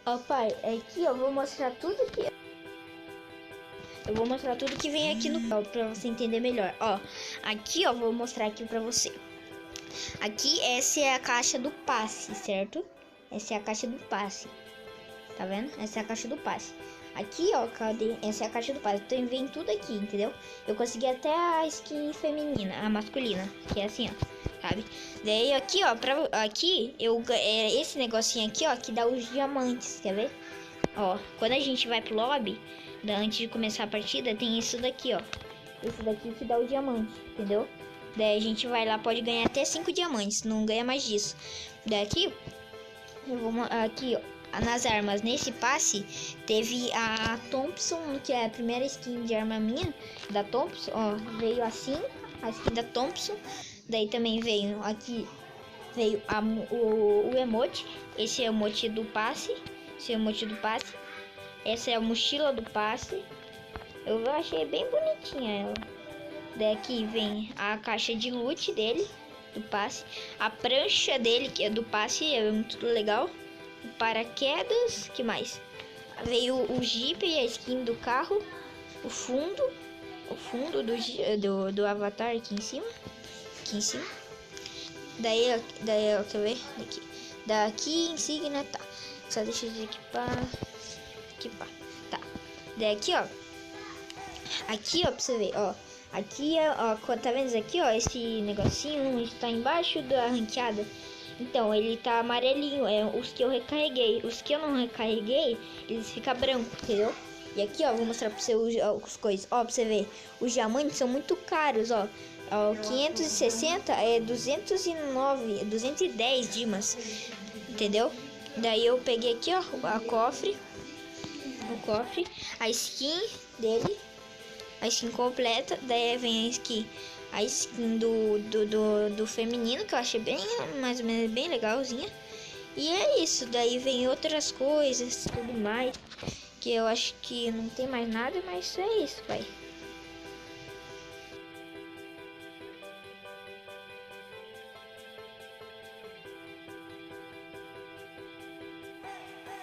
Ó, pai, aqui eu vou mostrar tudo que... Eu vou mostrar tudo que vem aqui no canal pra você entender melhor. Ó, aqui ó, vou mostrar aqui pra você. Aqui, essa é a caixa do passe, certo? Essa é a caixa do passe. Tá vendo? Essa é a caixa do passe. Aqui, ó, cadê? Essa é a caixa do passe. Então, vem tudo aqui, entendeu? Eu consegui até a skin feminina, a masculina, que é assim, ó, sabe? Daí, aqui, ó, aqui, esse negocinho aqui, ó, que dá os diamantes, quer ver? Ó, quando a gente vai pro lobby, antes de começar a partida, tem isso daqui, ó. Esse daqui que dá o diamante, entendeu? Daí a gente vai lá, pode ganhar até 5 diamantes, não ganha mais disso. Daqui, eu vou aqui, ó, nas armas, nesse passe, teve a Thompson, que é a primeira skin de arma minha, da Thompson, ó, veio assim, a skin da Thompson. Daí também veio aqui, veio o emote, esse é o emote do passe, esse é o emote do passe. Essa é a mochila do passe. Eu achei bem bonitinha ela. Daqui vem a caixa de loot dele, do passe. A prancha dele, que é do passe, é muito legal. O paraquedas, que mais? Veio o Jeep e a skin do carro. O fundo do avatar aqui em cima. Aqui em cima. Daí quer ver? Daqui insígnia, tá. Só deixa eu equipar. Tá. Daí aqui, ó. Aqui, ó, pra você ver, ó. Aqui, ó, tá vendo isso aqui, ó? Esse negocinho está embaixo da ranqueada. Então, ele tá amarelinho, é os que eu recarreguei. Os que eu não recarreguei, eles ficam brancos, entendeu? E aqui, ó, vou mostrar pra você as coisas. Ó, pra você ver, os diamantes são muito caros, ó. Ó, 560 é 209, 210 dimas, entendeu? Daí eu peguei aqui, ó, o cofre, a skin dele, a skin completa. Daí vem a skin do feminino, que eu achei bem, mais ou menos, bem legalzinha. E é isso, daí vem outras coisas, tudo mais, que eu acho que não tem mais nada, mas é isso, pai.